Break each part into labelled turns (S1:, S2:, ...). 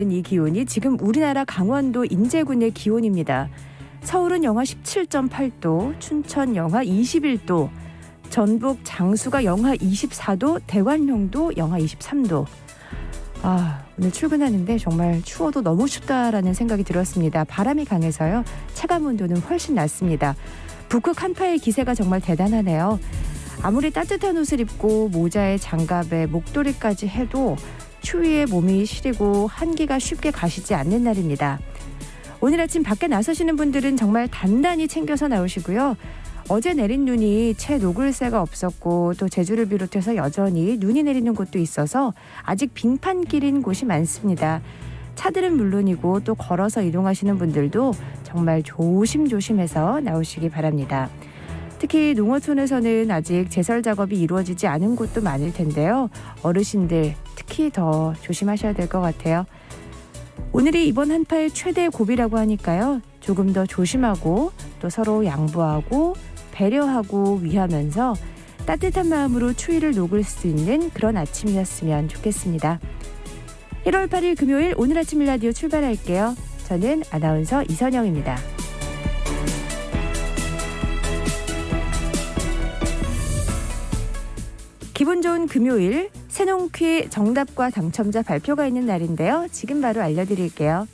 S1: 이 기온이 지금 우리나라 강원도 인제군의 기온입니다. 서울은 영하 17.8도, 춘천 영하 21도, 전북 장수가 영하 24도, 대관령도 영하 23도. 오늘 출근하는데 정말 추워도 너무 춥다라는 생각이 들었습니다. 바람이 강해서요. 체감 온도는 훨씬 낮습니다. 북극 한파의 기세가 정말 대단하네요. 아무리 따뜻한 옷을 입고 모자에 장갑에 목도리까지 해도 추위에 몸이 시리고 한기가 쉽게 가시지 않는 날입니다. 오늘 아침 밖에 나서시는 분들은 정말 단단히 챙겨서 나오시고요. 어제 내린 눈이 채 녹을 새가 없었고 또 제주를 비롯해서 여전히 눈이 내리는 곳도 있어서 아직 빙판길인 곳이 많습니다. 차들은 물론이고 또 걸어서 이동하시는 분들도 정말 조심조심해서 나오시기 바랍니다. 특히 농어촌에서는 아직 제설 작업이 이루어지지 않은 곳도 많을 텐데요. 어르신들 특히 더 조심하셔야 될 것 같아요. 오늘이 이번 한파의 최대 고비라고 하니까요. 조금 더 조심하고 또 서로 양보하고 배려하고 위하면서 따뜻한 마음으로 추위를 녹일 수 있는 그런 아침이었으면 좋겠습니다. 1월 8일 금요일 오늘 아침 라디오 출발할게요. 저는 아나운서 이선영입니다. 기분 좋은 금요일 새농퀴 정답과 당첨자 발표가 있는 날인데요. 지금 바로 알려드릴게요.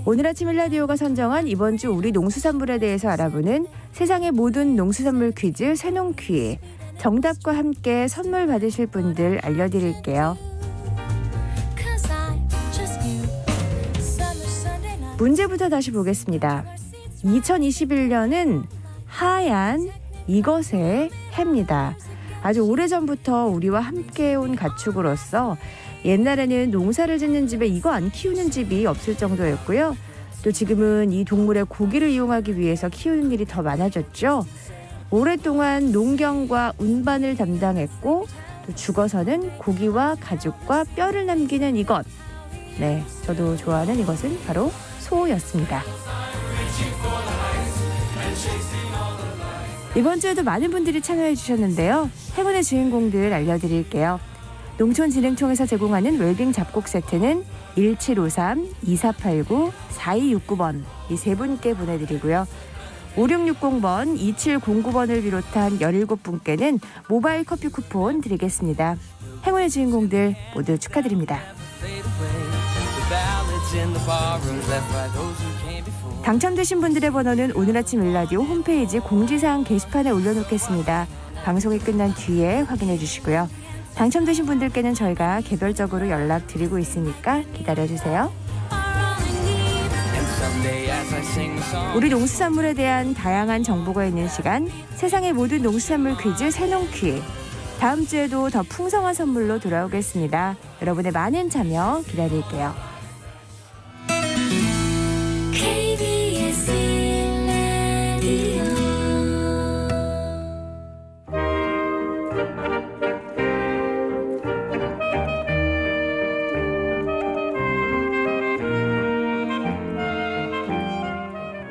S1: 오늘 아침 일라디오가 선정한 이번 주 우리 농수산물에 대해서 알아보는 세상의 모든 농수산물 퀴즈 새농퀴. 정답과 함께 선물 받으실 분들 알려드릴게요. 문제부터 다시 보겠습니다. 2021년은 하얀 이것의 해입니다. 아주 오래전부터 우리와 함께해온 가축으로서 옛날에는 농사를 짓는 집에 이거 안 키우는 집이 없을 정도였고요. 또 지금은 이 동물의 고기를 이용하기 위해서 키우는 일이 더 많아졌죠. 오랫동안 농경과 운반을 담당했고 또 죽어서는 고기와 가죽과 뼈를 남기는 이것. 네, 저도 좋아하는 이것은 바로 소였습니다. 이번 주에도 많은 분들이 참여해 주셨는데요. 행운의 주인공들 알려드릴게요. 농촌진흥청에서 제공하는 웰빙 잡곡 세트는 1753-2489-4269번 이 세 분께 보내드리고요. 5660번, 2709번을 비롯한 17분께는 모바일 커피 쿠폰 드리겠습니다. 행운의 주인공들 모두 축하드립니다. 당첨되신 분들의 번호는 오늘 아침 일라디오 홈페이지 공지사항 게시판에 올려놓겠습니다. 방송이 끝난 뒤에 확인해 주시고요. 당첨되신 분들께는 저희가 개별적으로 연락드리고 있으니까 기다려주세요. 우리 농수산물에 대한 다양한 정보가 있는 시간, 세상의 모든 농수산물 퀴즈 새농퀴. 다음 주에도 더 풍성한 선물로 돌아오겠습니다. 여러분의 많은 참여 기다릴게요. KBS 라디오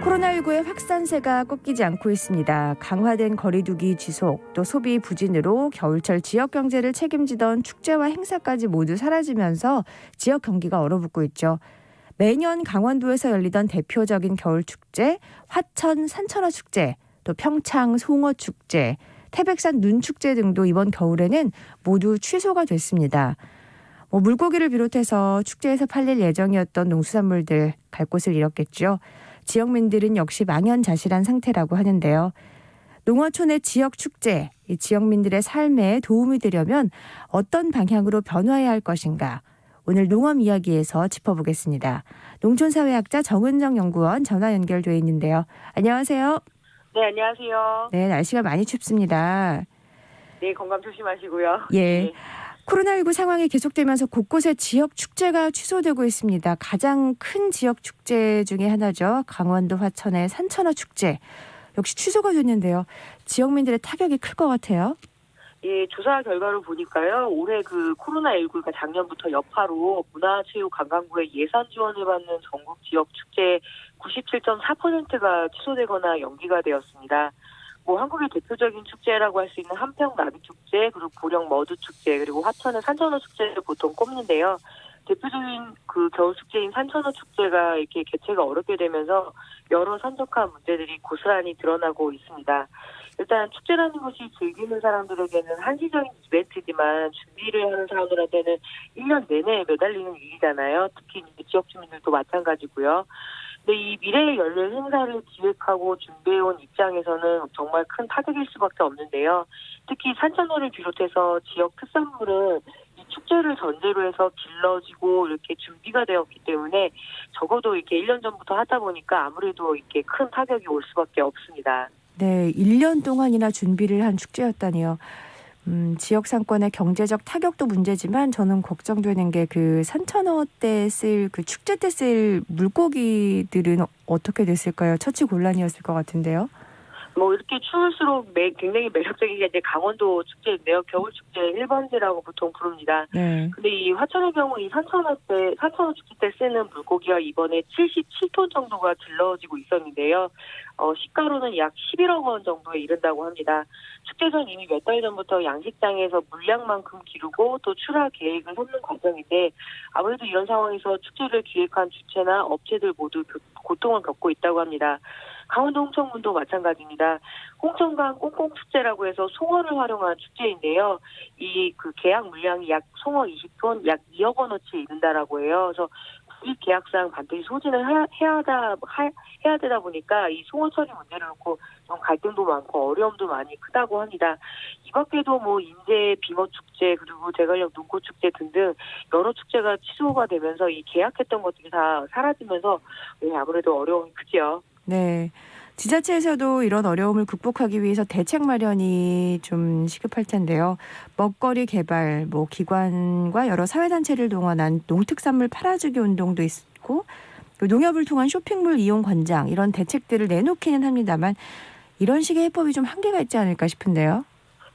S1: 코로나19의 확산세가 꺾이지 않고 있습니다. 강화된 거리두기 지속, 또 소비 부진으로 겨울철 지역 경제를 책임지던 축제와 행사까지 모두 사라지면서 지역 경기가 얼어붙고 있죠. 매년 강원도에서 열리던 대표적인 겨울축제, 화천 산천어 축제, 또 평창 송어 축제, 태백산 눈축제 등도 이번 겨울에는 모두 취소가 됐습니다. 물고기를 비롯해서 축제에서 팔릴 예정이었던 농수산물들 갈 곳을 잃었겠죠. 지역민들은 역시 망연자실한 상태라고 하는데요. 농어촌의 지역 축제, 이 지역민들의 삶에 도움이 되려면 어떤 방향으로 변화해야 할 것인가? 오늘 농업 이야기에서 짚어보겠습니다. 농촌사회학자 정은정 연구원 전화 연결돼 있는데요. 안녕하세요.
S2: 네, 안녕하세요.
S1: 네, 날씨가 많이 춥습니다.
S2: 네, 건강 조심하시고요.
S1: 예.
S2: 네.
S1: 코로나19 상황이 계속되면서 곳곳에 지역 축제가 취소되고 있습니다. 가장 큰 지역 축제 중에 하나죠. 강원도 화천의 산천어 축제. 역시 취소가 됐는데요. 지역민들의 타격이 클 것 같아요.
S2: 예, 조사 결과를 보니까요. 올해 코로나19가 작년부터 여파로 문화체육관광부의 예산 지원을 받는 전국 지역 축제 97.4%가 취소되거나 연기가 되었습니다. 뭐 한국의 대표적인 축제라고 할 수 있는 한평 나비축제, 그리고 보령 머드축제, 그리고 화천의 산천어 축제를 보통 꼽는데요. 대표적인 그 겨울 축제인 산천어 축제가 이렇게 개최가 어렵게 되면서 여러 산적한 문제들이 고스란히 드러나고 있습니다. 일단 축제라는 것이 즐기는 사람들에게는 한시적인 이벤트지만 준비를 하는 사람들한테는 1년 내내 매달리는 일이잖아요. 특히 지역 주민들도 마찬가지고요. 근데 이 미래에 열릴 행사를 기획하고 준비해온 입장에서는 정말 큰 타격일 수밖에 없는데요. 특히 산천어를 비롯해서 지역 특산물은 이 축제를 전제로 해서 길러지고 이렇게 준비가 되었기 때문에 적어도 이렇게 1년 전부터 하다 보니까 아무래도 이렇게 큰 타격이 올 수밖에 없습니다.
S1: 네, 1년 동안이나 준비를 한 축제였다니요. 지역 상권의 경제적 타격도 문제지만 저는 걱정되는 게 그 산천어 때 쓸 그 축제 때 쓸 물고기들은 어떻게 됐을까요? 처치곤란이었을 것 같은데요.
S2: 뭐 이렇게 추울수록 굉장히 매력적인 게 이제 강원도 축제인데요. 겨울 축제 1번지라고 보통 부릅니다.
S1: 네.
S2: 근데 이 화천의 경우 이 산천어 축제 때 쓰는 물고기가 이번에 77톤 정도가 길러지고 있었는데요. 시가로는 약 11억 원 정도에 이른다고 합니다. 축제 전 이미 몇 달 전부터 양식장에서 물량만큼 기르고 또 출하 계획을 세우는 과정인데 아무래도 이런 상황에서 축제를 기획한 주체나 업체들 모두 고통을 겪고 있다고 합니다. 강원도 홍천군도 마찬가지입니다. 홍천강 꽁꽁축제라고 해서 송어를 활용한 축제인데요. 이 그 계약 물량이 약 송어 20톤, 약 2억 원어치에 이른다라고 해요. 그래서 구입 계약상 반드시 소진을 해야 되다 보니까 이 송어 처리 문제를 놓고 좀 갈등도 많고 어려움도 많이 크다고 합니다. 이 밖에도 뭐 인제 빙어 축제 그리고 대관령 눈꽃 축제 등등 여러 축제가 취소가 되면서 이 계약했던 것들이 다 사라지면서 아무래도 어려움이 크죠.
S1: 네. 지자체에서도 이런 어려움을 극복하기 위해서 대책 마련이 좀 시급할 텐데요. 먹거리 개발, 뭐 기관과 여러 사회단체를 동원한 농특산물 팔아주기 운동도 있고 농협을 통한 쇼핑몰 이용 권장 이런 대책들을 내놓기는 합니다만 이런 식의 해법이 좀 한계가 있지 않을까 싶은데요.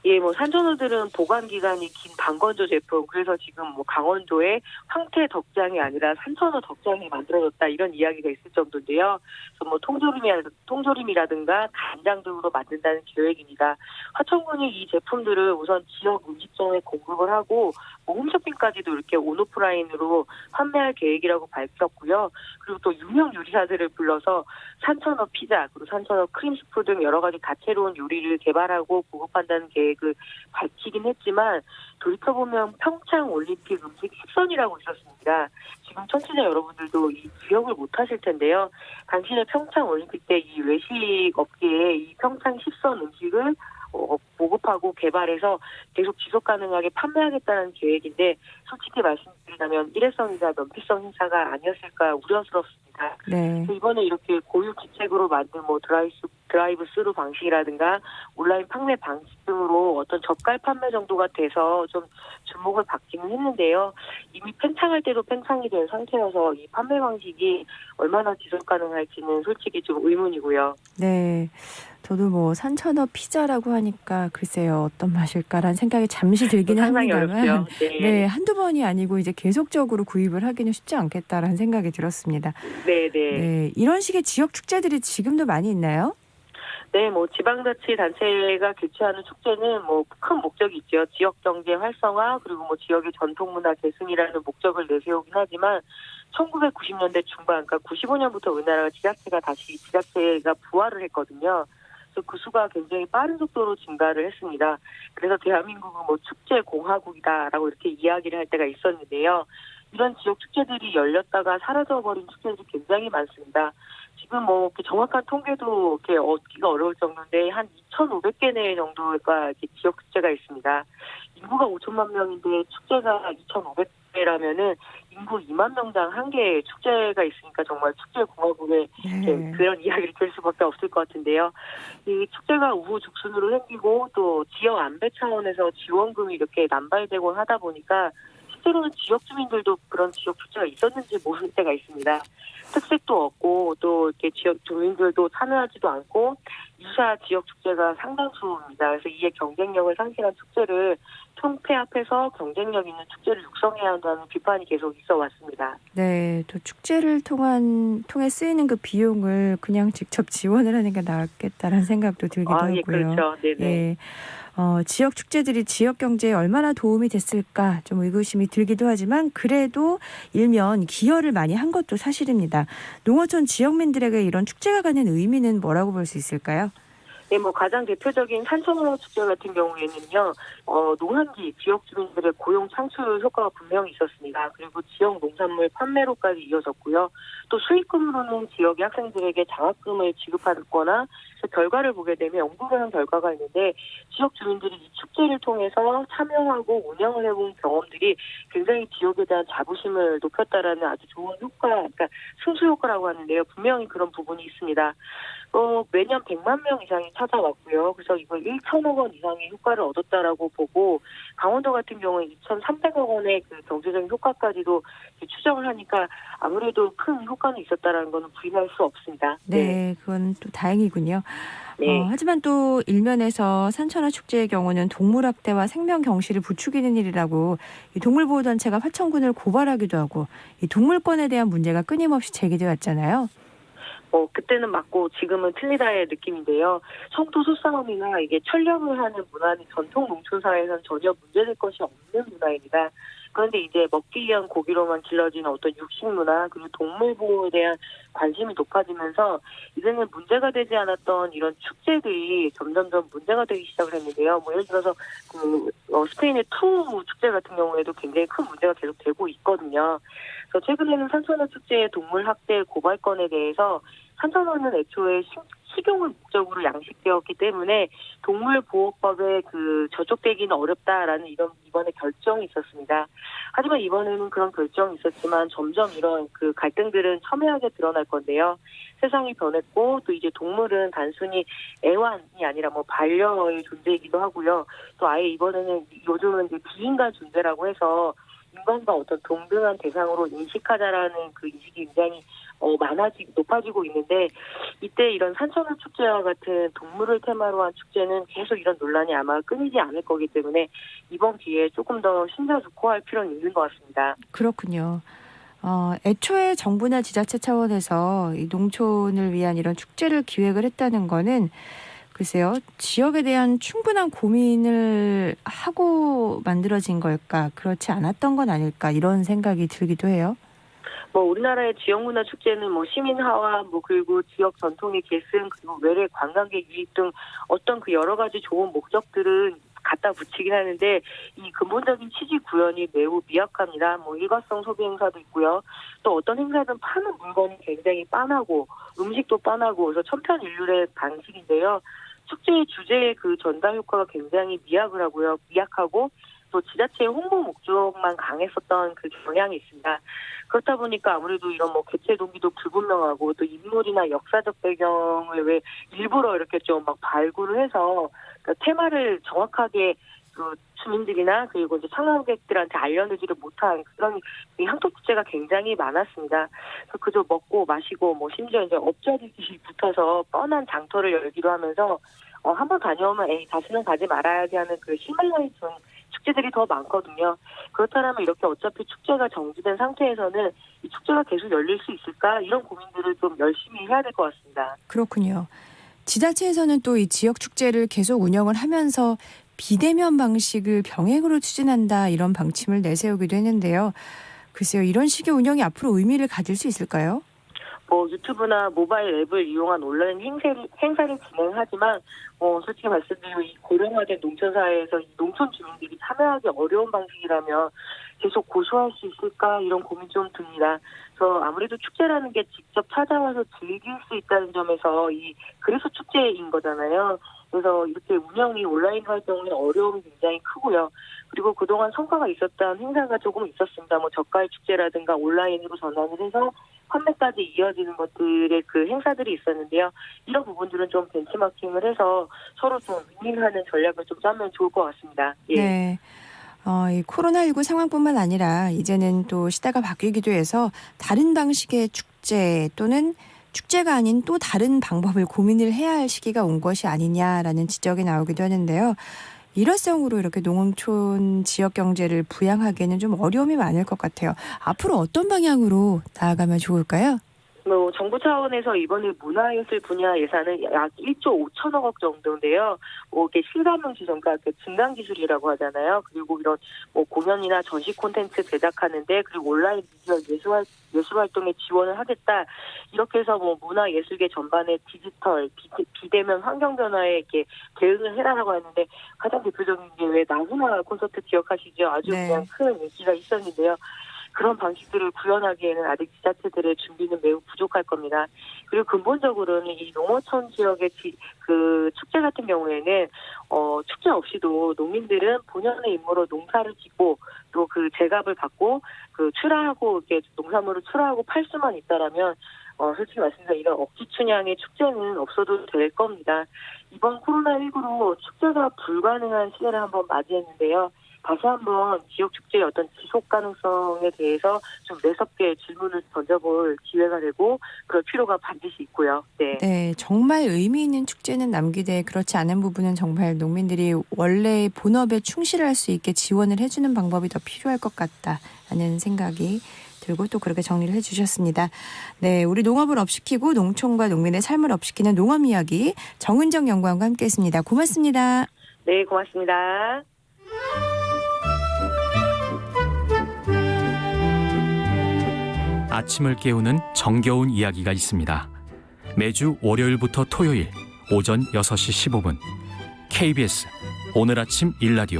S2: 예, 뭐 산천어들은 보관 기간이 긴 방건조 제품, 그래서 지금 뭐 강원도에 황태 덕장이 아니라 산천어 덕장이 만들어졌다 이런 이야기가 있을 정도인데요. 그래서 뭐 통조림이라든가 간장 등으로 만든다는 계획입니다. 화천군이 이 제품들을 우선 지역 음식점에 공급을 하고 뭐 홈쇼핑까지도 이렇게 온오프라인으로 판매할 계획이라고 밝혔고요. 그리고 또 유명 요리사들을 불러서 산천어 피자, 그리고 산천어 크림스프 등 여러 가지 다채로운 요리를 개발하고 보급한다는 계획을 밝히긴 했지만 돌이켜보면 평창올림픽 음식 식선이라고 있었습니다. 지금 청취자 여러분들도 이 기억을 못하실 텐데요. 당시에 평창올림픽 때 이 외식 업계에 이 평창 식선 음식을 보급하고 개발해서 계속 지속 가능하게 판매하겠다는 계획인데 솔직히 말씀드리자면 일회성이자 면피성 행사가 아니었을까 우려스럽습니다.
S1: 네.
S2: 이번에 이렇게 고유 기책으로 만든 뭐 드라이브 스루 방식이라든가 온라인 판매 방식 등으로 어떤 젓갈 판매 정도가 돼서 좀 주목을 받기는 했는데요. 이미 팽창할 때도 팽창이 된 상태여서 이 판매 방식이 얼마나 지속 가능할지는 솔직히 좀 의문이고요.
S1: 네. 저도 뭐 산천어 피자라고 하니까 글쎄요 어떤 맛일까라는 생각이 잠시 들기는
S2: 상당히
S1: 합니다만
S2: 어렵죠. 네.
S1: 네, 한두 번이 아니고 이제 계속적으로 구입을 하기는 쉽지 않겠다라는 생각이 들었습니다.
S2: 네.
S1: 네, 이런 식의 지역 축제들이 지금도 많이 있나요?
S2: 네, 뭐 지방자치단체가 개최하는 축제는 뭐 큰 목적이 있죠. 지역 경제 활성화 그리고 뭐 지역의 전통문화 계승이라는 목적을 내세우긴 하지만 1990년대 중반, 그러니까 95년부터 우리나라가 지자체가 부활을 했거든요. 그래서 그 수가 굉장히 빠른 속도로 증가를 했습니다. 그래서 대한민국은 뭐 축제 공화국이다라고 이렇게 이야기를 할 때가 있었는데요. 이런 지역 축제들이 열렸다가 사라져버린 축제들이 굉장히 많습니다. 지금 뭐 이렇게 정확한 통계도 이렇게 얻기가 어려울 정도인데 한 2,500개 내 정도가 이렇게 지역 축제가 있습니다. 인구가 5천만 명인데 축제가 2,500개라면은 인구 2만 명당 한 개의 축제가 있으니까 정말 축제 공화국의
S1: 네.
S2: 그런 이야기를 들 수밖에 없을 것 같은데요. 이 축제가 우후죽순으로 생기고 또 지역 안배 차원에서 지원금이 이렇게 남발되곤 하다 보니까 때로는 지역 주민들도 그런 지역 축제가 있었는지 모를 때가 있습니다. 특색도 없고 또 이렇게 지역 주민들도 참여하지도 않고 유사 지역 축제가 상당수입니다. 그래서 이에 경쟁력을 상실한 축제를 통폐합해서 경쟁력 있는 축제를 육성해야 한다는 비판이 계속 있어 왔습니다.
S1: 네, 또 축제를 통해 쓰이는 그 비용을 그냥 직접 지원을 하는 게 낫겠다라는 생각도 들기도 하고요.
S2: 예, 그렇죠. 네네.
S1: 예. 지역 축제들이 지역 경제에 얼마나 도움이 됐을까 좀 의구심이 들기도 하지만 그래도 일면 기여를 많이 한 것도 사실입니다. 농어촌 지역민들에게 이런 축제가 갖는 의미는 뭐라고 볼 수 있을까요?
S2: 네, 가장 대표적인 산천어 축제 같은 경우에는요, 농한기 지역 주민들의 고용 창출 효과가 분명히 있었습니다. 그리고 지역 농산물 판매로까지 이어졌고요. 또 수익금으로는 지역의 학생들에게 장학금을 지급하거나 결과를 보게 되면 연구를 한 결과가 있는데 지역 주민들이 이 축제를 통해서 참여하고 운영을 해본 경험들이 굉장히 지역에 대한 자부심을 높였다라는 아주 좋은 효과, 그러니까 승수 효과라고 하는데요. 분명히 그런 부분이 있습니다. 매년 100만 명 이상이 찾아왔고요. 그래서 이걸 1천억 원 이상의 효과를 얻었다라고 보고 강원도 같은 경우는 2,300억 원의 그 경제적인 효과까지도 추정을 하니까 아무래도 큰 효과는 있었다라는 것은 부인할 수 없습니다.
S1: 네, 그건 또 다행이군요.
S2: 네.
S1: 하지만 또 일면에서 산천어 축제의 경우는 동물학대와 생명 경시를 부추기는 일이라고 이 동물보호단체가 화천군을 고발하기도 하고 이 동물권에 대한 문제가 끊임없이 제기되었잖아요.
S2: 그때는 맞고 지금은 틀리다의 느낌인데요. 청도 소싸움이나 이게 철렵을 하는 문화는 전통 농촌 사회에서는 전혀 문제될 것이 없는 문화입니다. 그런데 이제 먹기 위한 고기로만 길러지는 어떤 육식 문화 그리고 동물 보호에 대한 관심이 높아지면서 이제는 문제가 되지 않았던 이런 축제들이 점점점 문제가 되기 시작을 했는데요. 예를 들어서 스페인의 투 축제 같은 경우에도 굉장히 큰 문제가 계속 되고 있거든요. 그래서 최근에는 산천어 축제의 동물 학대 고발건에 대해서 산천어는 애초에 식용을 목적으로 양식되었기 때문에 동물보호법에 저촉되기는 어렵다라는 이번에 결정이 있었습니다. 하지만 이번에는 그런 결정이 있었지만 점점 이런 갈등들은 첨예하게 드러날 건데요. 세상이 변했고 또 이제 동물은 단순히 애완이 아니라 반려의 존재이기도 하고요. 또 아예 이번에는 요즘은 이제 비인간 존재라고 해서 인간과 어떤 동등한 대상으로 인식하자라는 그 인식이 굉장히 높아지고 있는데 이때 이런 산천어 축제와 같은 동물을 테마로 한 축제는 계속 이런 논란이 아마 끊이지 않을 거기 때문에 이번 기회에 조금 더 심사숙고할 필요는 있는 것 같습니다.
S1: 그렇군요. 애초에 정부나 지자체 차원에서 이 농촌을 위한 이런 축제를 기획을 했다는 거는 글쎄요, 지역에 대한 충분한 고민을 하고 만들어진 걸까? 그렇지 않았던 건 아닐까? 이런 생각이 들기도 해요.
S2: 우리나라의 지역문화 축제는 시민화와 그리고 지역 전통의 계승 그리고 외래 관광객 유입 등 어떤 여러 가지 좋은 목적들은 갖다 붙이긴 하는데 이 근본적인 취지 구현이 매우 미약합니다. 일과성 소비 행사도 있고요. 또 어떤 행사든 파는 물건이 굉장히 빤하고 음식도 빤하고 그래서 천편일률의 방식인데요. 축제의 주제의 전달 효과가 굉장히 미약하고 또 지자체의 홍보 목적만 강했었던 경향이 있습니다. 그렇다 보니까 아무래도 이런 개최 동기도 불분명하고 또 인물이나 역사적 배경을 왜 일부러 이렇게 좀 발굴을 해서 테마를 정확하게 주민들이나 그리고 이제 참가객들한테 알려내지를 못한 그런 향토 축제가 굉장히 많았습니다. 그래서 그저 먹고 마시고 심지어 이제 업자들끼리 붙어서 뻔한 장터를 열기도 하면서 한번 다녀오면 다시는 가지 말아야지 하는 실망을 준 축제들이 더 많거든요. 그렇다면 이렇게 어차피 축제가 정지된 상태에서는 이 축제가 계속 열릴 수 있을까? 이런 고민들을 좀 열심히 해야 될 것 같습니다.
S1: 그렇군요. 지자체에서는 또 이 지역 축제를 계속 운영을 하면서 비대면 방식을 병행으로 추진한다 이런 방침을 내세우기도 했는데요. 글쎄요, 이런 식의 운영이 앞으로 의미를 가질 수 있을까요?
S2: 유튜브나 모바일 앱을 이용한 온라인 행사를 진행하지만 솔직히 말씀드리면 이 고령화된 농촌 사회에서 이 농촌 주민들이 참여하기 어려운 방식이라면 계속 고수할 수 있을까 이런 고민 좀 듭니다. 그래서 아무래도 축제라는 게 직접 찾아와서 즐길 수 있다는 점에서 그래서 축제인 거잖아요. 그래서 이렇게 운영이 온라인으로 할 경우에는 어려움이 굉장히 크고요. 그리고 그동안 성과가 있었던 행사가 조금 있었습니다. 젓갈 축제라든가 온라인으로 전환을 해서 판매까지 이어지는 것들의 행사들이 있었는데요. 이런 부분들은 좀 벤치마킹을 해서 서로 좀 윈윈하는 전략을 좀 짜면 좋을 것 같습니다. 예.
S1: 네. 이 코로나19 상황뿐만 아니라 이제는 또 시대가 바뀌기도 해서 다른 방식의 축제 또는 축제가 아닌 또 다른 방법을 고민을 해야 할 시기가 온 것이 아니냐라는 지적이 나오기도 하는데요. 일회성으로 이렇게 농촌 지역 경제를 부양하기에는 좀 어려움이 많을 것 같아요. 앞으로 어떤 방향으로 나아가면 좋을까요?
S2: 정부 차원에서 이번에 문화예술 분야 예산은 약 1조 5천억 원 정도인데요. 이게 실감형 지정, 그러니까 증강 기술이라고 하잖아요. 그리고 이런 공연이나 전시 콘텐츠 제작하는데, 그리고 온라인 미디어 예술 활동에 지원을 하겠다. 이렇게 해서 문화예술계 전반의 디지털, 비대면 환경 변화에 이렇게 대응을 해라라고 했는데, 가장 대표적인 게 왜 나훈아 콘서트 기억하시죠? 아주
S1: 네.
S2: 그냥 큰 인기가 있었는데요. 그런 방식들을 구현하기에는 아직 지자체들의 준비는 매우 부족할 겁니다. 그리고 근본적으로는 이 농어촌 지역의 그 축제 같은 경우에는 축제 없이도 농민들은 본연의 임무로 농사를 짓고 또 그 제값을 받고 그 출하하고 이렇게 농산물을 출하하고 팔 수만 있다라면 솔직히 말씀드려 이런 억지 춘향의 축제는 없어도 될 겁니다. 이번 코로나19로 축제가 불가능한 시대를 한번 맞이했는데요. 다시 한번 지역 축제의 어떤 지속 가능성에 대해서 좀 매섭게 질문을 던져볼 기회가 되고 그럴 필요가 반드시 있고요.
S1: 네, 정말 의미 있는 축제는 남기되 그렇지 않은 부분은 정말 농민들이 원래 본업에 충실할 수 있게 지원을 해주는 방법이 더 필요할 것 같다는 생각이 들고 또 그렇게 정리를 해주셨습니다. 네, 우리 농업을 업시키고 농촌과 농민의 삶을 업시키는 농업 이야기 정은정 연구원과 함께했습니다. 고맙습니다.
S2: 네, 고맙습니다.
S3: 아침을 깨우는 정겨운 이야기가 있습니다. 매주 월요일부터 토요일 오전 6시 15분 KBS 오늘 아침 일라디오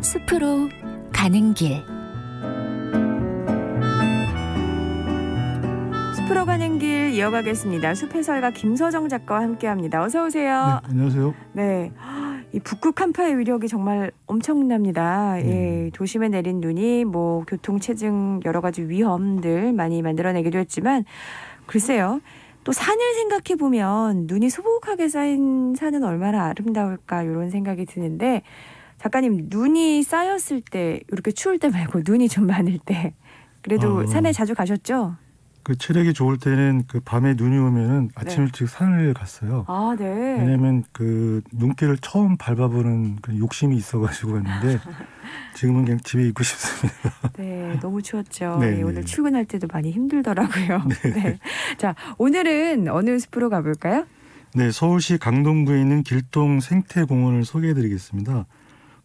S4: 숲으로 가는 길.
S1: 숲으로 가는 길 이어가겠습니다. 숲해설가 김서정 작가와 함께합니다. 어서 오세요.
S5: 네, 안녕하세요.
S1: 네, 이 북극 한파의 위력이 정말 엄청납니다. 예, 도심에 내린 눈이 교통체증 여러 가지 위험들 많이 만들어내기도 했지만 글쎄요. 또 산을 생각해 보면 눈이 수북하게 쌓인 산은 얼마나 아름다울까 이런 생각이 드는데 작가님 눈이 쌓였을 때 이렇게 추울 때 말고 눈이 좀 많을 때 그래도 산에 자주 가셨죠?
S5: 그 체력이 좋을 때는 그 밤에 눈이 오면은 아침 일찍 산을 갔어요.
S1: 아, 네.
S5: 왜냐면 그 눈길을 처음 밟아보는 그 욕심이 있어가지고 갔는데 지금은 그냥 집에 있고 싶습니다.
S1: 네, 너무 추웠죠.
S5: 네,
S1: 예, 오늘
S5: 네.
S1: 출근할 때도 많이 힘들더라고요. 네. 자, 오늘은 어느 숲으로 가볼까요?
S5: 네, 서울시 강동구에 있는 길동 생태공원을 소개해드리겠습니다.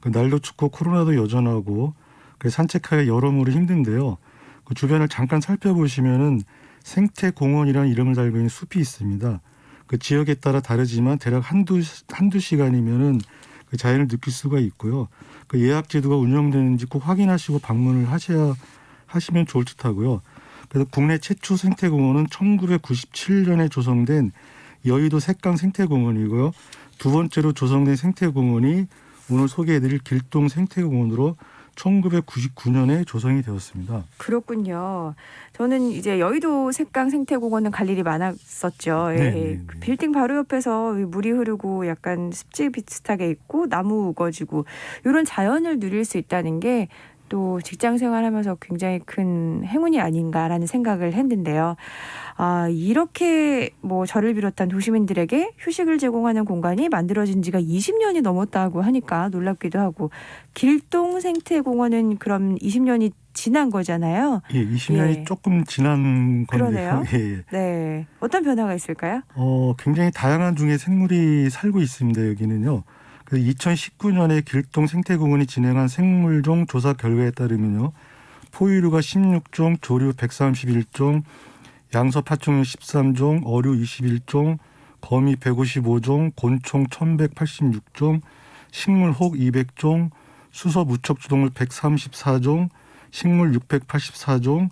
S5: 그 날도 춥고 코로나도 여전하고 그 산책하기 여러모로 힘든데요. 그 주변을 잠깐 살펴보시면은 생태공원이라는 이름을 달고 있는 숲이 있습니다. 그 지역에 따라 다르지만 대략 한두 시간이면은 그 자연을 느낄 수가 있고요. 그 예약 제도가 운영되는지 꼭 확인하시고 방문을 하시면 좋을 듯하고요. 그래서 국내 최초 생태공원은 1997년에 조성된 여의도 색강 생태공원이고요. 두 번째로 조성된 생태공원이 오늘 소개해드릴 길동 생태공원으로 1999년에 조성이 되었습니다.
S1: 그렇군요. 저는 이제 여의도 색강 생태공원은 갈 일이 많았었죠.
S5: 네.
S1: 그 빌딩 바로 옆에서 물이 흐르고 약간 습지 비슷하게 있고 나무 우거지고 이런 자연을 누릴 수 있다는 게 또 직장 생활하면서 굉장히 큰 행운이 아닌가라는 생각을 했는데요. 이렇게 저를 비롯한 도시민들에게 휴식을 제공하는 공간이 만들어진 지가 20년이 넘었다고 하니까 놀랍기도 하고 길동 생태공원은 그럼 20년이 지난 거잖아요.
S5: 예, 20년이
S1: 예.
S5: 조금 지난
S1: 그러네요.
S5: 건데요. 예.
S1: 네, 어떤 변화가 있을까요?
S5: 굉장히 다양한 중의 생물이 살고 있습니다. 여기는요. 2019년에 길동 생태공원이 진행한 생물종 조사 결과에 따르면요. 포유류가 16종, 조류 131종, 양서 파충류 13종, 어류 21종, 거미 155종, 곤충 1186종, 식물 혹 200종, 수서 무척주동물 134종, 식물 684종,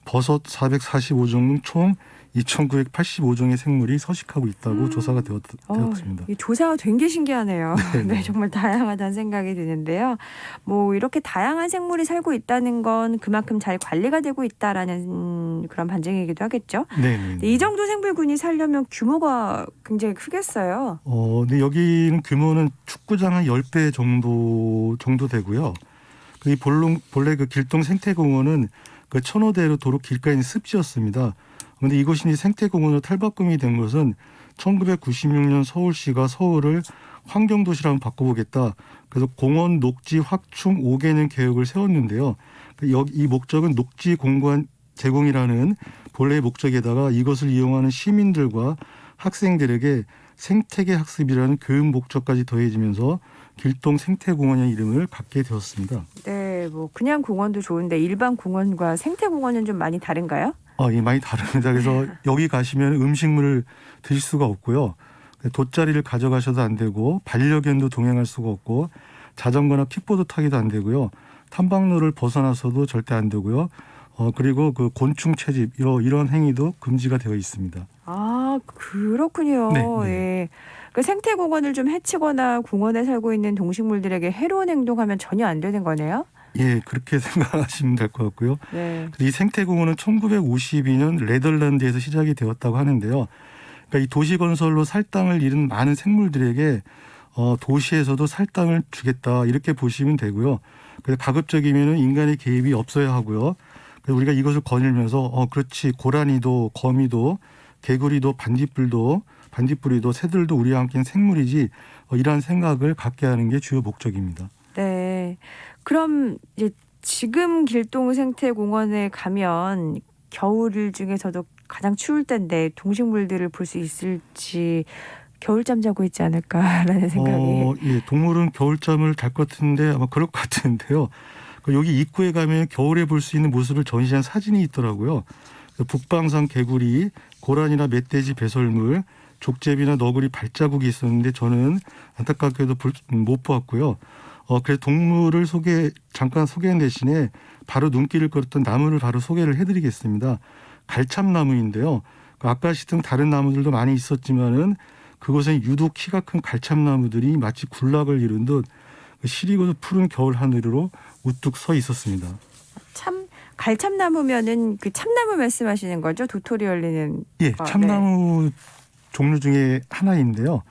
S5: 버섯 445종 등 총 2,985종의 생물이 서식하고 있다고 조사가 되었습니다.
S1: 이 조사가 된 게 신기하네요.
S5: 네,
S1: 네, 정말 다양하다는 생각이 드는데요. 뭐 이렇게 다양한 생물이 살고 있다는 건 그만큼 잘 관리가 되고 있다라는 그런 반증이기도 하겠죠.
S5: 네.
S1: 이 정도 생물군이 살려면 규모가 굉장히 크겠어요.
S5: 근데 여기는 규모는 축구장 한 10배 정도 되고요. 이 본래 그 길동 생태공원은 그 천호대로 도로 길가에 있는 습지였습니다. 그런데 이곳이 이제 생태공원으로 탈바꿈이 된 것은 1996년 서울시가 서울을 환경도시로 바꿔보겠다. 그래서 공원 녹지 확충 5개년 계획을 세웠는데요. 이 목적은 녹지 공간 제공이라는 본래의 목적에다가 이것을 이용하는 시민들과 학생들에게 생태계 학습이라는 교육 목적까지 더해지면서 길동 생태공원의 이름을 갖게 되었습니다.
S1: 네, 뭐 그냥 공원도 좋은데 일반 공원과 생태공원은 좀 많이 다른가요?
S5: 예, 많이 다릅니다. 그래서 여기 가시면 음식물을 드실 수가 없고요. 돗자리를 가져가셔도 안 되고 반려견도 동행할 수가 없고 자전거나 킥보드 타기도 안 되고요. 탐방로를 벗어나서도 절대 안 되고요. 그리고 그 곤충 채집 이런 행위도 금지가 되어 있습니다.
S1: 아, 그렇군요.
S5: 네.
S1: 예. 그 생태공원을 좀 해치거나 공원에 살고 있는 동식물들에게 해로운 행동하면 전혀 안 되는 거네요.
S5: 예, 그렇게 생각하시면 될 것 같고요.
S1: 네.
S5: 이 생태공원은 1952년 네덜란드에서 시작이 되었다고 하는데요. 그러니까 이 도시 건설로 살 땅을 잃은 많은 생물들에게 도시에서도 살 땅을 주겠다 이렇게 보시면 되고요. 그래서 가급적이면 인간의 개입이 없어야 하고요. 그래서 우리가 이것을 거닐면서 그렇지 고라니도 거미도 개구리도 반딧불이도 새들도 우리와 함께 생물이지 이러한 생각을 갖게 하는 게 주요 목적입니다.
S1: 네. 그럼 이제 지금 길동 생태공원에 가면 겨울 중에서도 가장 추울 때인데 동식물들을 볼 수 있을지 겨울잠 자고 있지 않을까라는 생각이.
S5: 예, 동물은 겨울잠을 잘 것 같은데 아마 그럴 것 같은데요. 여기 입구에 가면 겨울에 볼 수 있는 모습을 전시한 사진이 있더라고요. 북방산 개구리, 고라니나 멧돼지 배설물, 족제비나 너구리 발자국이 있었는데 저는 안타깝게도 못 보았고요. 그래서 동물을 잠깐 소개한 대신에 바로 눈길을 끌었던 나무를 바로 소개를 해드리겠습니다. 갈참나무인데요. 아까시 등 다른 나무들도 많이 있었지만은 그곳엔 유독 키가 큰 갈참나무들이 마치 군락을 이룬 듯 시리고도 푸른 겨울 하늘으로 우뚝 서 있었습니다.
S1: 갈참나무면은 그 참나무 말씀하시는 거죠? 도토리 열리는.
S5: 예, 참나무 종류 중에 하나인데요.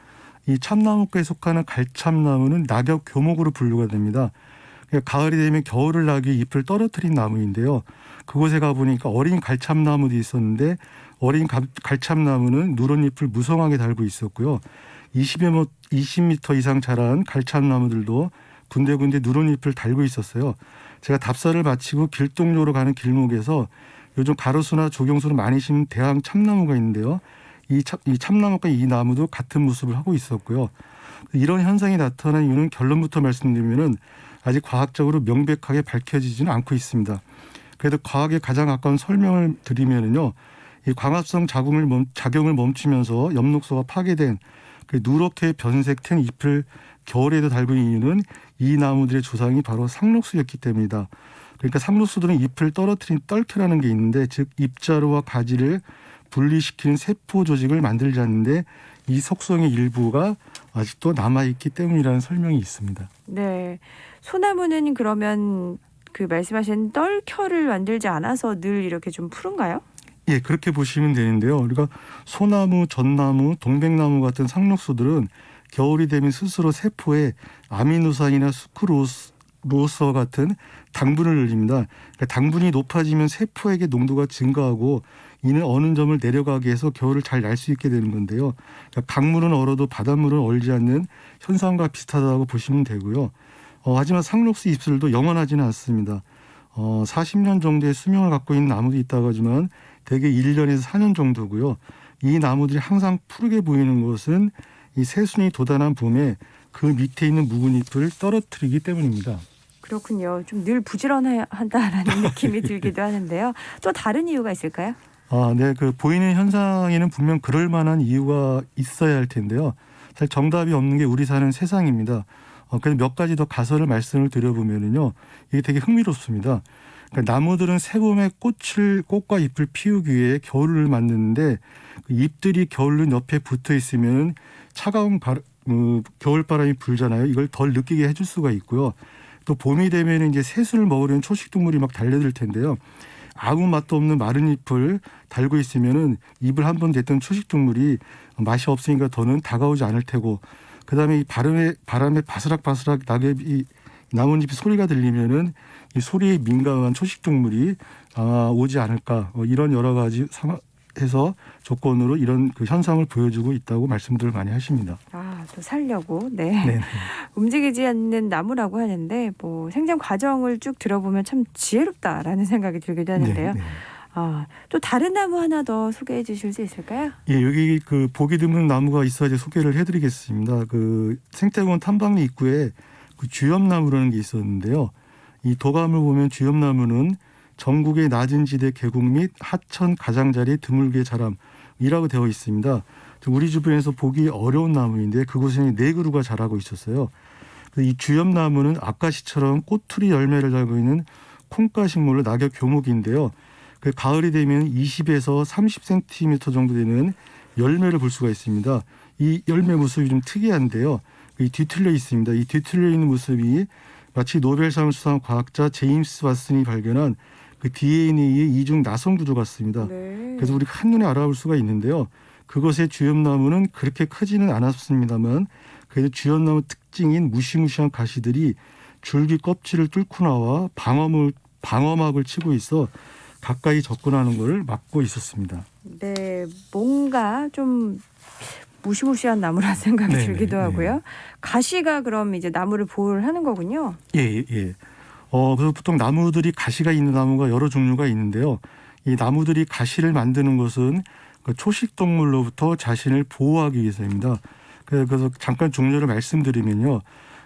S5: 이 참나무과에 속하는 갈참나무는 낙엽 교목으로 분류가 됩니다. 가을이 되면 겨울을 나기 위해 잎을 떨어뜨린 나무인데요. 그곳에 가보니까 어린 갈참나무도 있었는데 어린 갈참나무는 누런잎을 무성하게 달고 있었고요. 20m 이상 자란 갈참나무들도 군데군데 누런잎을 달고 있었어요. 제가 답사를 마치고 길동로로 가는 길목에서 요즘 가로수나 조경수로 많이 심은 대왕 참나무가 있는데요. 이 참나무과 이 나무도 같은 모습을 하고 있었고요. 이런 현상이 나타난 이유는 결론부터 말씀드리면은 아직 과학적으로 명백하게 밝혀지지는 않고 있습니다. 그래도 과학에 가장 가까운 설명을 드리면은요, 이 광합성 작용을 멈추면서 엽록소가 파괴된 그 누렇게 변색된 잎을 겨울에도 달고 있는 이유는 이 나무들의 조상이 바로 상록수였기 때문이다. 그러니까 상록수들은 잎을 떨어뜨린 떨켜라는 게 있는데, 즉 잎자루와 가지를 분리시키는 세포 조직을 만들지 않는데 이 속성의 일부가 아직도 남아있기 때문이라는 설명이 있습니다.
S1: 네. 소나무는 그러면 그 말씀하신 떨켜를 만들지 않아서 늘 이렇게 좀 푸른가요?
S5: 예, 그렇게 보시면 되는데요. 그러니까 소나무, 전나무, 동백나무 같은 상록수들은 겨울이 되면 스스로 세포에 아미노산이나 수크로스 같은 당분을 늘립니다. 그러니까 당분이 높아지면 세포에게 농도가 증가하고 이는 어느 점을 내려가게 해서 겨울을 잘 날 수 있게 되는 건데요. 그러니까 강물은 얼어도 바닷물은 얼지 않는 현상과 비슷하다고 보시면 되고요. 하지만 상록수 잎술도 영원하지는 않습니다. 40년 정도의 수명을 갖고 있는 나무도 있다고 하지만 대개 1년에서 4년 정도고요. 이 나무들이 항상 푸르게 보이는 것은 이 새순이 도단한 봄에 그 밑에 있는 묵은 잎을 떨어뜨리기 때문입니다.
S1: 그렇군요. 좀 늘 부지런하다라는 느낌이 들기도 하는데요. 또 다른 이유가 있을까요?
S5: 네. 그 보이는 현상에는 분명 그럴 만한 이유가 있어야 할 텐데요. 사실 정답이 없는 게 우리 사는 세상입니다. 그래서 몇 가지 더 가설을 말씀을 드려보면요. 이게 되게 흥미롭습니다. 그러니까 나무들은 새봄에 꽃과 잎을 피우기 위해 겨울을 만드는데 그 잎들이 겨울은 옆에 붙어 있으면 차가운 겨울바람이 불잖아요. 이걸 덜 느끼게 해줄 수가 있고요. 또 봄이 되면 이제 새순을 먹으려는 초식동물이 막 달려들 텐데요. 아무 맛도 없는 마른 잎을 달고 있으면은 잎을 한번 댔던 초식동물이 맛이 없으니까 더는 다가오지 않을 테고, 그다음에 이 바람에 바스락바스락 낙엽이 나뭇잎 소리가 들리면은 이 소리에 민감한 초식동물이 오지 않을까, 이런 여러 가지 해서 조건으로 이런 그 현상을 보여주고 있다고 말씀들을 많이 하십니다.
S1: 또 살려고. 네.
S5: 네.
S1: 움직이지 않는 나무라고 하는데 뭐 생장 과정을 쭉 들어보면 참 지혜롭다라는 생각이 들기도 하는데요.
S5: 네.
S1: 또 다른 나무 하나 더 소개해 주실 수 있을까요?
S5: 예, 여기 그 보기 드문 나무가 있어야지 소개를 해드리겠습니다. 그 생태공원 탐방리 입구에 그 주엽나무라는 게 있었는데요. 이 도감을 보면 주엽나무는 전국의 낮은 지대 계곡 및 하천 가장자리 드물게 자람이라고 되어 있습니다. 우리 주변에서 보기 어려운 나무인데 그곳에는 네 그루가 자라고 있었어요. 이 주엽나무는 아까시처럼 꼬투리 열매를 달고 있는 콩가식물로 낙엽 교목인데요. 그 가을이 되면 20에서 30cm 정도 되는 열매를 볼 수가 있습니다. 이 열매 모습이 좀 특이한데요. 이 뒤틀려 있습니다. 이 뒤틀려 있는 모습이 마치 노벨상을 수상한 과학자 제임스 왓슨이 발견한 그 DNA의 이중 나선 구조 같습니다.
S1: 네.
S5: 그래서 우리가 한눈에 알아볼 수가 있는데요. 그것의 주엽나무는 그렇게 크지는 않았습니다만 그래도 주엽나무 특징인 무시무시한 가시들이 줄기 껍질을 뚫고 나와 방어막을 치고 있어 가까이 접근하는 것을 막고 있었습니다.
S1: 네, 뭔가 좀 무시무시한 나무라는 생각이
S5: 네네,
S1: 들기도 하고요.
S5: 네.
S1: 가시가 그럼 이제 나무를 보호하는 거군요.
S5: 예. 그래서 보통 나무들이 가시가 있는 나무가 여러 종류가 있는데요. 이 나무들이 가시를 만드는 것은 그 초식동물로부터 자신을 보호하기 위해서입니다. 그래서 잠깐 종류를 말씀드리면요.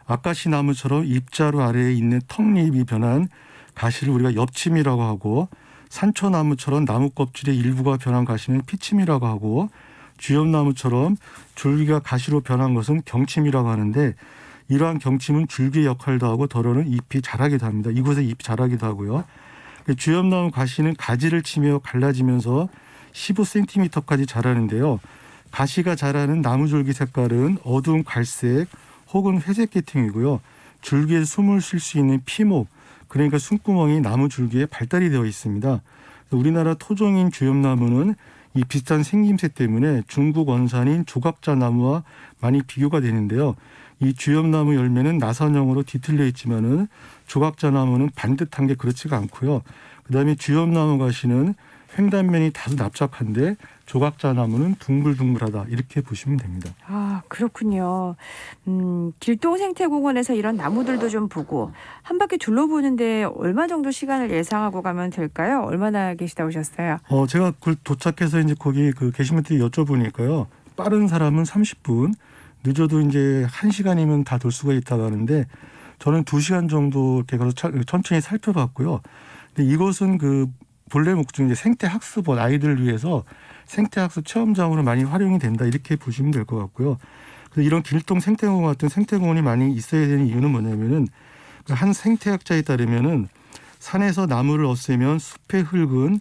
S5: 아까시 나무처럼 입자루 아래에 있는 턱잎이 변한 가시를 우리가 엽침이라고 하고, 산초나무처럼 나무 껍질의 일부가 변한 가시는 피침이라고 하고, 주엽나무처럼 줄기가 가시로 변한 것은 경침이라고 하는데, 이러한 경침은 줄기의 역할도 하고 더러는 잎이 자라기도 합니다. 이곳에 잎이 자라기도 하고요. 주엽나무 가시는 가지를 치며 갈라지면서 15cm까지 자라는데요. 가시가 자라는 나무 줄기 색깔은 어두운 갈색 혹은 회색 계통이고요. 줄기에 숨을 쉴 수 있는 피목, 그러니까 숨구멍이 나무 줄기에 발달이 되어 있습니다. 우리나라 토종인 주엽나무는 이 비슷한 생김새 때문에 중국 원산인 조각자 나무와 많이 비교가 되는데요. 이 주엽나무 열매는 나선형으로 뒤틀려 있지만은 조각자 나무는 반듯한 게 그렇지가 않고요. 그다음에 주엽나무 가시는 횡단면이 다소 납작한데 조각자 나무는 둥글둥글하다, 이렇게 보시면 됩니다.
S1: 그렇군요. 길동생태공원에서 이런 나무들도 좀 보고 한 바퀴 둘러보는데 얼마 정도 시간을 예상하고 가면 될까요? 얼마나 계시다 오셨어요?
S5: 제가 도착해서 이제 거기 그 게시멘트에 여쭤보니까요. 빠른 사람은 30분, 늦어도 이제 1시간이면 다 돌 수가 있다고 하는데 저는 2시간 정도 이렇게 가서 천천히 살펴봤고요. 근데 이것은 그 본래 목적인 이제 생태 학습원, 아이들을 위해서 생태 학습 체험장으로 많이 활용이 된다, 이렇게 보시면 될 것 같고요. 그래서 이런 길동 생태공원 같은 생태공원이 많이 있어야 되는 이유는 뭐냐면은 한 생태학자에 따르면은 산에서 나무를 없애면 숲의 흙은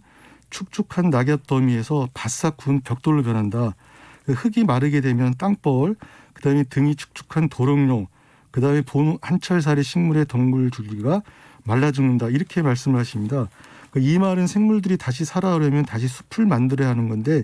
S5: 축축한 낙엽 더미에서 바싹 구운 벽돌로 변한다. 흙이 마르게 되면 땅벌, 그다음에 등이 축축한 도롱뇽, 그다음에 봄 한철살의 식물의 덩굴 줄기가 말라 죽는다, 이렇게 말씀을 하십니다. 이 말은 생물들이 다시 살아오려면 다시 숲을 만들어야 하는 건데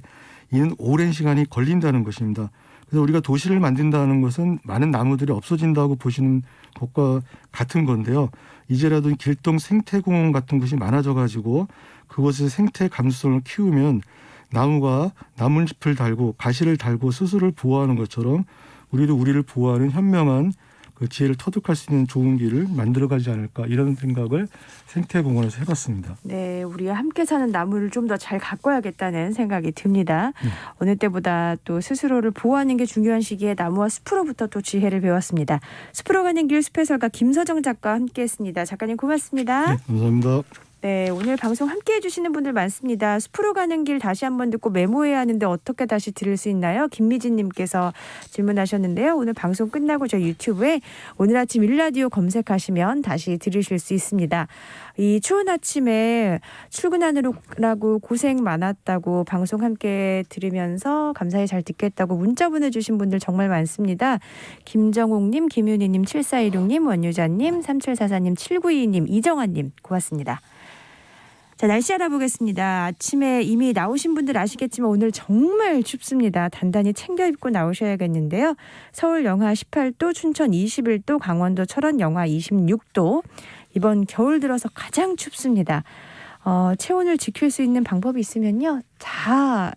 S5: 이는 오랜 시간이 걸린다는 것입니다. 그래서 우리가 도시를 만든다는 것은 많은 나무들이 없어진다고 보시는 것과 같은 건데요. 이제라도 길동 생태공원 같은 곳이 많아져 가지고 그곳에서 생태 감수성을 키우면 나무가 나뭇잎을 달고 가시를 달고 스스로를 보호하는 것처럼 우리도 우리를 보호하는 현명한 그 지혜를 터득할 수 있는 좋은 길을 만들어가지 않을까, 이런 생각을 생태공원에서 해봤습니다.
S1: 네, 우리와 함께 사는 나무를 좀 더 잘 가꿔야겠다는 생각이 듭니다. 어느 때보다 또 스스로를 보호하는 게 중요한 시기에 나무와 숲으로부터 또 지혜를 배웠습니다. 숲으로 가는 길 숲해설가 김서정 작가와 함께했습니다. 작가님 고맙습니다.
S5: 네, 감사합니다.
S1: 네, 오늘 방송 함께해 주시는 분들 많습니다. 숲으로 가는 길 다시 한번 듣고 메모해야 하는데 어떻게 다시 들을 수 있나요? 김미진 님께서 질문하셨는데요. 오늘 방송 끝나고 저희 유튜브에 오늘 아침 일라디오 검색하시면 다시 들으실 수 있습니다. 이 추운 아침에 출근하느라고 고생 많았다고 방송 함께 들으면서 감사히 잘 듣겠다고 문자 보내주신 분들 정말 많습니다. 김정옥님, 김윤희님, 7416님, 원유자님, 3744님, 7922님, 이정환님 고맙습니다. 자, 날씨 알아보겠습니다. 아침에 이미 나오신 분들 아시겠지만 오늘 정말 춥습니다. 단단히 챙겨 입고 나오셔야겠는데요. 서울 영하 18도, 춘천 21도, 강원도 철원 영하 26도. 이번 겨울 들어서 가장 춥습니다. 체온을 지킬 수 있는 방법이 있으면요. 다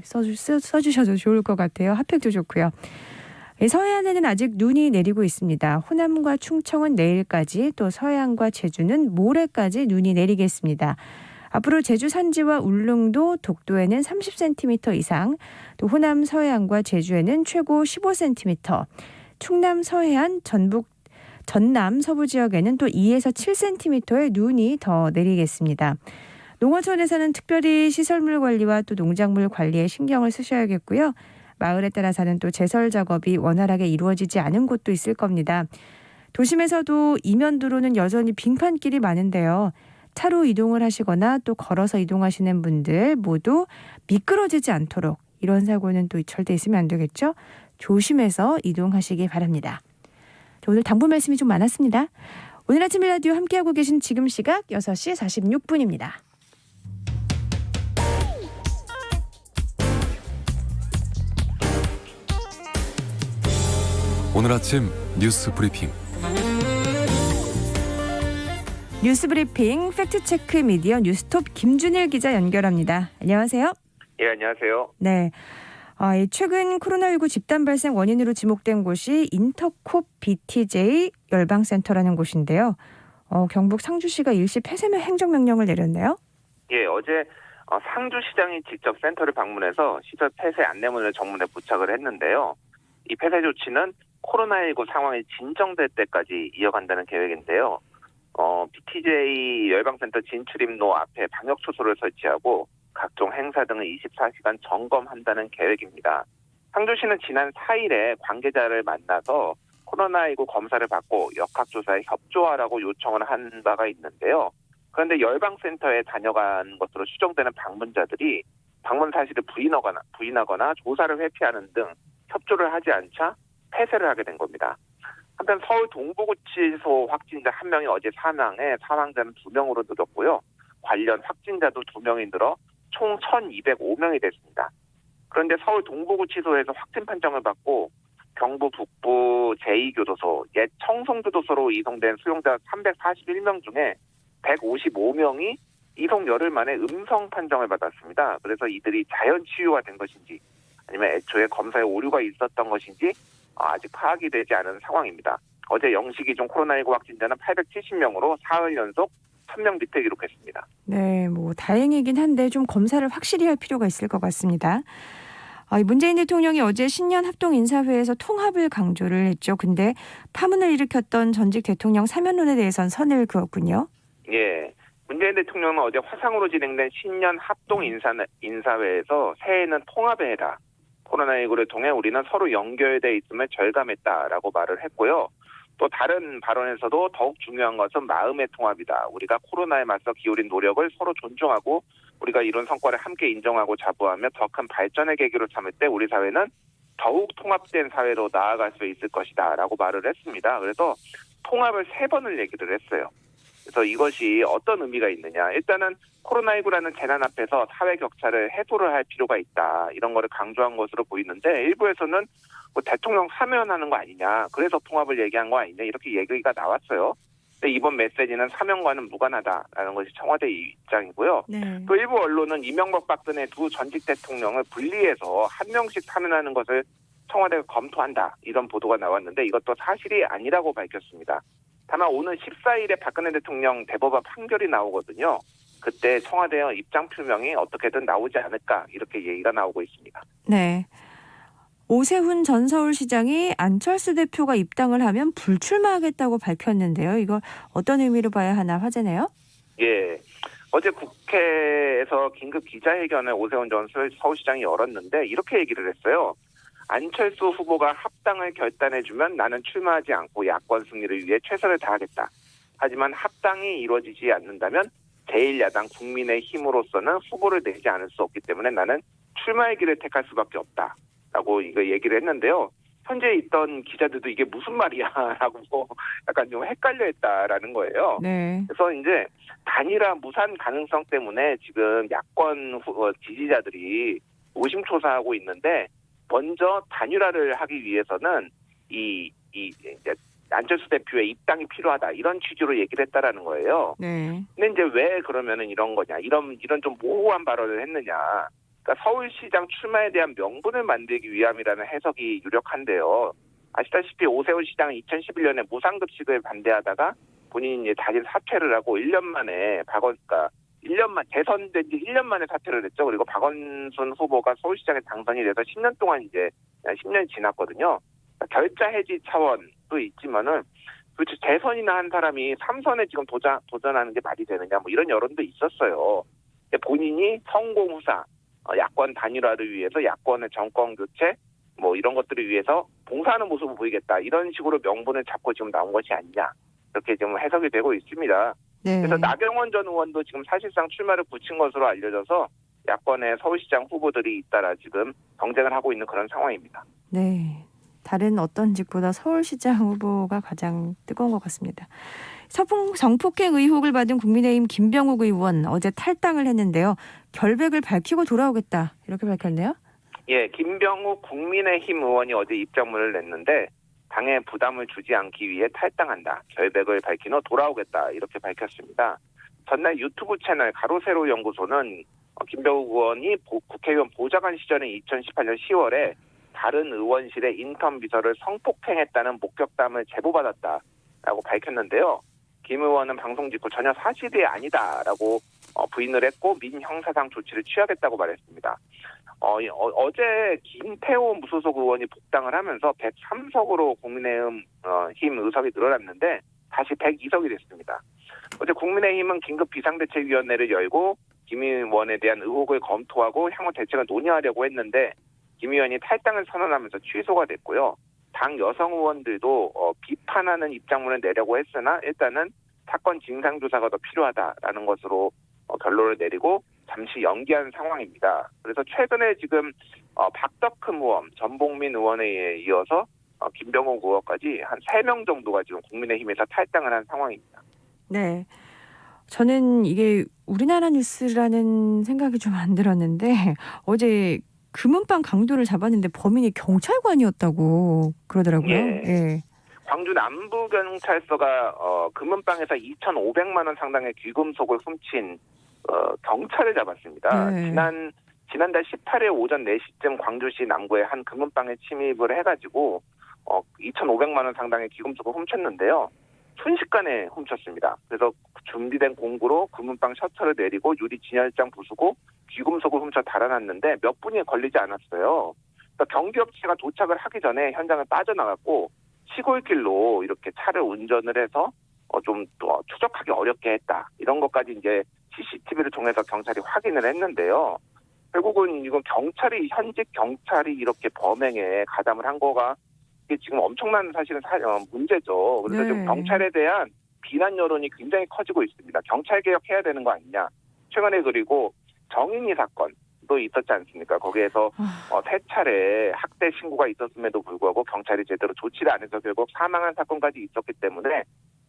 S1: 써주셔도 좋을 것 같아요. 핫팩도 좋고요. 서해안에는 아직 눈이 내리고 있습니다. 호남과 충청은 내일까지, 또 서해안과 제주는 모레까지 눈이 내리겠습니다. 앞으로 제주 산지와 울릉도, 독도에는 30cm 이상, 또 호남 서해안과 제주에는 최고 15cm, 충남 서해안, 전남 서부 지역에는 또 2에서 7cm의 눈이 더 내리겠습니다. 농어촌에서는 특별히 시설물 관리와 또 농작물 관리에 신경을 쓰셔야겠고요. 마을에 따라서는 또 제설 작업이 원활하게 이루어지지 않은 곳도 있을 겁니다. 도심에서도 이면도로는 여전히 빙판길이 많은데요. 차로 이동을 하시거나 또 걸어서 이동하시는 분들 모두 미끄러지지 않도록, 이런 사고는 또 절대 있으면 안 되겠죠. 조심해서 이동하시기 바랍니다. 오늘 당부 말씀이 좀 많았습니다. 오늘 아침 라디오 함께하고 계신 지금 시각 6시 46분입니다.
S6: 오늘 아침 뉴스 브리핑.
S1: 뉴스 브리핑 팩트체크 미디어 뉴스톱 김준일 기자 연결합니다. 안녕하세요.
S7: 예, 안녕하세요.
S1: 네. 최근 코로나19 집단 발생 원인으로 지목된 곳이 인터콥 BTJ 열방센터라는 곳인데요. 경북 상주시가 일시 폐쇄 행정명령을 내렸네요.
S7: 예, 어제 상주시장이 직접 센터를 방문해서 시설 폐쇄 안내문을 정문에 부착을 했는데요. 이 폐쇄 조치는 코로나19 상황이 진정될 때까지 이어간다는 계획인데요. BTJ 열방센터 진출입로 앞에 방역 초소를 설치하고 각종 행사 등을 24시간 점검한다는 계획입니다. 상주시는 지난 4일에 관계자를 만나서 코로나19 검사를 받고 역학조사에 협조하라고 요청을 한 바가 있는데요. 그런데 열방센터에 다녀간 것으로 추정되는 방문자들이 방문 사실을 부인하거나 조사를 회피하는 등 협조를 하지 않자 폐쇄를 하게 된 겁니다. 한편 서울 동부구치소 확진자 1명이 어제 사망해 사망자는 2명으로 늘었고요. 관련 확진자도 2명이 늘어 총 1,205명이 됐습니다. 그런데 서울 동부구치소에서 확진 판정을 받고 경부 북부 제2교도소, 옛 청송교도소로 이송된 수용자 341명 중에 155명이 이송 열흘 만에 음성 판정을 받았습니다. 그래서 이들이 자연 치유가 된 것인지 아니면 애초에 검사에 오류가 있었던 것인지 아직 파악이 되지 않은 상황입니다. 어제 0시 기준 코로나19 확진자는 870명으로 사흘 연속 1000명 밑에 기록했습니다.
S1: 네, 다행이긴 한데 좀 검사를 확실히 할 필요가 있을 것 같습니다. 문재인 대통령이 어제 신년 합동 인사회에서 통합을 강조를 했죠. 근데 파문을 일으켰던 전직 대통령 사면론에 대해서는 선을 그었군요.
S7: 예, 문재인 대통령은 어제 화상으로 진행된 신년 합동 인사회에서 새해에는 통합에 해라. 코로나19를 통해 우리는 서로 연결돼 있음을 절감했다라고 말을 했고요. 또 다른 발언에서도 더욱 중요한 것은 마음의 통합이다. 우리가 코로나에 맞서 기울인 노력을 서로 존중하고 우리가 이룬 성과를 함께 인정하고 자부하며 더 큰 발전의 계기로 삼을 때 우리 사회는 더욱 통합된 사회로 나아갈 수 있을 것이다 라고 말을 했습니다. 그래서 통합을 3번을 얘기를 했어요. 그래서 이것이 어떤 의미가 있느냐. 일단은 코로나19라는 재난 앞에서 사회 격차를 해소를 할 필요가 있다. 이런 거를 강조한 것으로 보이는데 일부에서는 대통령 사면하는 거 아니냐. 그래서 통합을 얘기한 거 아니냐. 이렇게 얘기가 나왔어요. 근데 이번 메시지는 사면과는 무관하다라는 것이 청와대 입장이고요.
S1: 네.
S7: 또 일부 언론은 이명박 박근혜 두 전직 대통령을 분리해서 한 명씩 사면하는 것을 청와대가 검토한다. 이런 보도가 나왔는데 이것도 사실이 아니라고 밝혔습니다. 다만 오늘 14일에 박근혜 대통령 대법원 판결이 나오거든요. 그때 청와대의 입장 표명이 어떻게든 나오지 않을까 이렇게 얘기가 나오고 있습니다.
S1: 네. 오세훈 전 서울시장이 안철수 대표가 입당을 하면 불출마하겠다고 밝혔는데요. 이걸 어떤 의미로 봐야 하나 화제네요.
S7: 예, 어제 국회에서 긴급 기자회견을 오세훈 전 서울시장이 열었는데 이렇게 얘기를 했어요. 안철수 후보가 합당을 결단해주면 나는 출마하지 않고 야권 승리를 위해 최선을 다하겠다. 하지만 합당이 이루어지지 않는다면 제1야당 국민의힘으로서는 후보를 내지 않을 수 없기 때문에 나는 출마의 길을 택할 수밖에 없다라고 이거 얘기를 했는데요. 현재 있던 기자들도 이게 무슨 말이야라고 약간 좀 헷갈려했다라는 거예요.
S1: 네.
S7: 그래서 이제 단일화 무산 가능성 때문에 지금 야권 지지자들이 의심초사하고 있는데 먼저 단일화를 하기 위해서는 이제 안철수 대표의 입당이 필요하다 이런 취지로 얘기를 했다라는 거예요.
S1: 네.
S7: 근데 이제 왜 그러면은 이런 거냐, 이런 좀 모호한 발언을 했느냐. 그러니까 서울시장 출마에 대한 명분을 만들기 위함이라는 해석이 유력한데요. 아시다시피 오세훈 시장은 2011년에 무상급식을 반대하다가 본인이 이제 다시 사퇴를 하고 1년 만에 대선된 지 1년 만에 사퇴를 했죠. 그리고 박원순 후보가 서울시장에 당선이 돼서 10년 동안 이제 10년이 지났거든요. 그러니까 결자 해지 차원도 있지만은 도대체 재선이나 한 사람이 3선에 지금 도전하는 게 말이 되느냐, 뭐 이런 여론도 있었어요. 본인이 성공 후사, 야권 단일화를 위해서 야권의 정권 교체, 뭐 이런 것들을 위해서 봉사하는 모습을 보이겠다, 이런 식으로 명분을 잡고 지금 나온 것이 아니냐, 이렇게 지금 해석이 되고 있습니다.
S1: 네.
S7: 그래서 나경원 전 의원도 지금 사실상 출마를 굳힌 것으로 알려져서 야권의 서울시장 후보들이 잇따라 지금 경쟁을 하고 있는 그런 상황입니다.
S1: 네. 다른 어떤 직보다 서울시장 후보가 가장 뜨거운 것 같습니다. 성폭행 의혹을 받은 국민의힘 김병욱 의원 어제 탈당을 했는데요. 결백을 밝히고 돌아오겠다 이렇게 밝혔네요.
S7: 예, 김병욱 국민의힘 의원이 어제 입장문을 냈는데 당에 부담을 주지 않기 위해 탈당한다, 결백을 밝힌 후 돌아오겠다 이렇게 밝혔습니다. 전날 유튜브 채널 가로세로 연구소는 김병욱 의원이 국회의원 보좌관 시절인 2018년 10월에 다른 의원실의 인턴 비서를 성폭행했다는 목격담을 제보받았다라고 밝혔는데요. 김 의원은 방송 직후 전혀 사실이 아니다라고 부인을 했고 민형사상 조치를 취하겠다고 말했습니다. 어제 김태호 무소속 의원이 복당을 하면서 103석으로 국민의힘 의석이 늘어났는데 다시 102석이 됐습니다. 어제 국민의힘은 긴급 비상대책위원회를 열고 김 의원에 대한 의혹을 검토하고 향후 대책을 논의하려고 했는데 김 의원이 탈당을 선언하면서 취소가 됐고요. 당 여성 의원들도 비판하는 입장문을 내려고 했으나 일단은 사건 진상조사가 더 필요하다라는 것으로 결론을 내리고 잠시 연기한 상황입니다. 그래서 최근에 지금 박덕흠 의원, 전봉민 의원에 이어서 김병욱 의원까지 한 3명 정도가 지금 국민의힘에서 탈당을 한 상황입니다.
S1: 네. 저는 이게 우리나라 뉴스라는 생각이 좀 안 들었는데 어제 금은방 강도를 잡았는데 범인이 경찰관이었다고 그러더라고요.
S7: 예.
S1: 예.
S7: 광주 남부경찰서가 금은방에서 2,500만 원 상당의 귀금속을 훔친 경찰을 잡았습니다.
S1: 네.
S7: 지난달 18일 오전 4시쯤 광주시 남구의 한 금은방에 침입을 해가지고 2,500만 원 상당의 귀금속을 훔쳤는데요. 순식간에 훔쳤습니다. 그래서 준비된 공구로 금은방 셔터를 내리고 유리 진열장 부수고 귀금속을 훔쳐 달아났는데 몇 분이 걸리지 않았어요. 그러니까 경비업체가 도착을 하기 전에 현장을 빠져나갔고 시골길로 이렇게 차를 운전을 해서 좀 추적하기 어렵게 했다, 이런 것까지 이제 CCTV를 통해서 경찰이 확인을 했는데요. 결국은 이건 현직 경찰이 이렇게 범행에 가담을 한 거가 이게 지금 엄청난 사실은 문제죠. 그래서
S1: 네.
S7: 지금 경찰에 대한 비난 여론이 굉장히 커지고 있습니다. 경찰 개혁해야 되는 거 아니냐. 최근에 그리고 정인이 사건도 있었지 않습니까? 거기에서 3차례 학대 신고가 있었음에도 불구하고 경찰이 제대로 조치를 안 해서 결국 사망한 사건까지 있었기 때문에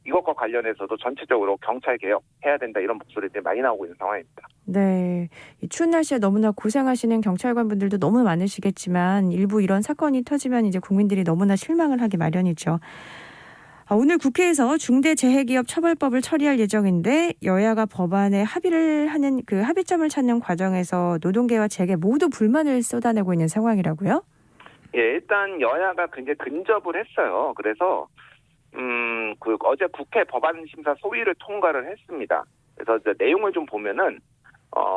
S7: 이것과 관련해서도 전체적으로 경찰 개혁해야 된다, 이런 목소리들이 많이 나오고 있는 상황입니다.
S1: 네. 이 추운 날씨에 너무나 고생하시는 경찰관분들도 너무 많으시겠지만 일부 이런 사건이 터지면 이제 국민들이 너무나 실망을 하기 마련이죠. 오늘 국회에서 중대재해기업 처벌법을 처리할 예정인데 여야가 법안에 합의를 하는 그 합의점을 찾는 과정에서 노동계와 재계 모두 불만을 쏟아내고 있는 상황이라고요?
S7: 예, 일단 여야가 굉장히 근접을 했어요. 그래서 어제 국회 법안심사 소위를 통과를 했습니다. 그래서 이제 내용을 좀 보면은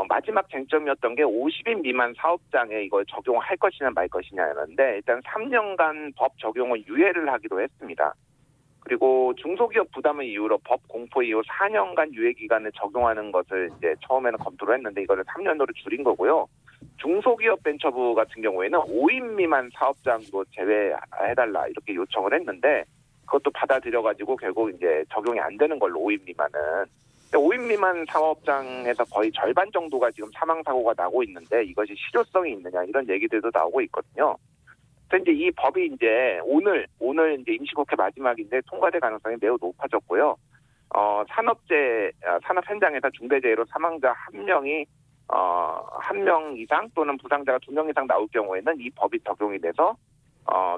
S7: 마지막 쟁점이었던 게 50인 미만 사업장에 이걸 적용할 것이냐 말 것이냐였는데 일단 3년간 법 적용을 유예를 하기로 했습니다. 그리고 중소기업 부담을 이유로 법 공포 이후 4년간 유예 기간을 적용하는 것을 이제 처음에는 검토를 했는데 이거를 3년으로 줄인 거고요. 중소기업 벤처부 같은 경우에는 5인 미만 사업장도 제외해달라 이렇게 요청을 했는데 그것도 받아들여가지고 결국 이제 적용이 안 되는 걸로 5인 미만은. 5인 미만 사업장에서 거의 절반 정도가 지금 사망 사고가 나고 있는데 이것이 실효성이 있느냐 이런 얘기들도 나오고 있거든요. 그래서 이제 이 법이 이제 오늘 이제 임시국회 마지막인데 통과될 가능성이 매우 높아졌고요. 산업 현장에서 중대재해로 사망자 한 명이 한 명 이상 또는 부상자가 2명 이상 나올 경우에는 이 법이 적용이 돼서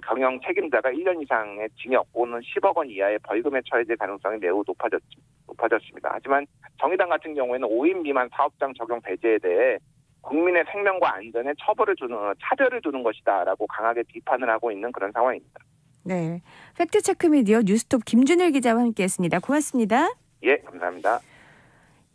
S7: 경영 책임자가 1년 이상의 징역 또는 10억 원 이하의 벌금에 처해질 가능성이 매우 높아졌습니다. 하지만 정의당 같은 경우에는 5인 미만 사업장 적용 배제에 대해 국민의 생명과 안전에 차별을 두는 것이다라고 강하게 비판을 하고 있는 그런 상황입니다.
S1: 네, 팩트체크 미디어 뉴스톱 김준일 기자와 함께했습니다. 고맙습니다.
S7: 예, 감사합니다.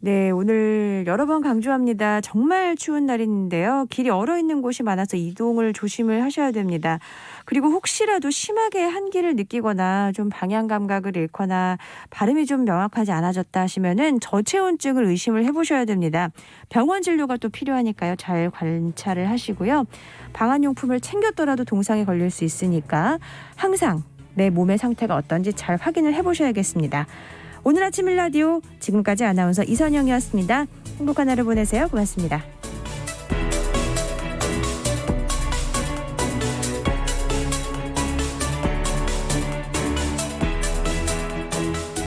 S1: 네, 오늘 여러 번 강조합니다. 정말 추운 날인데요. 길이 얼어있는 곳이 많아서 이동을 조심을 하셔야 됩니다. 그리고 혹시라도 심하게 한기를 느끼거나 좀 방향 감각을 잃거나 발음이 좀 명확하지 않아졌다 하시면은 저체온증을 의심을 해보셔야 됩니다. 병원 진료가 또 필요하니까요. 잘 관찰을 하시고요. 방한용품을 챙겼더라도 동상에 걸릴 수 있으니까 항상 내 몸의 상태가 어떤지 잘 확인을 해보셔야겠습니다. 오늘 아침 일라디오 지금까지 아나운서 이선영이었습니다. 행복한 하루 보내세요. 고맙습니다.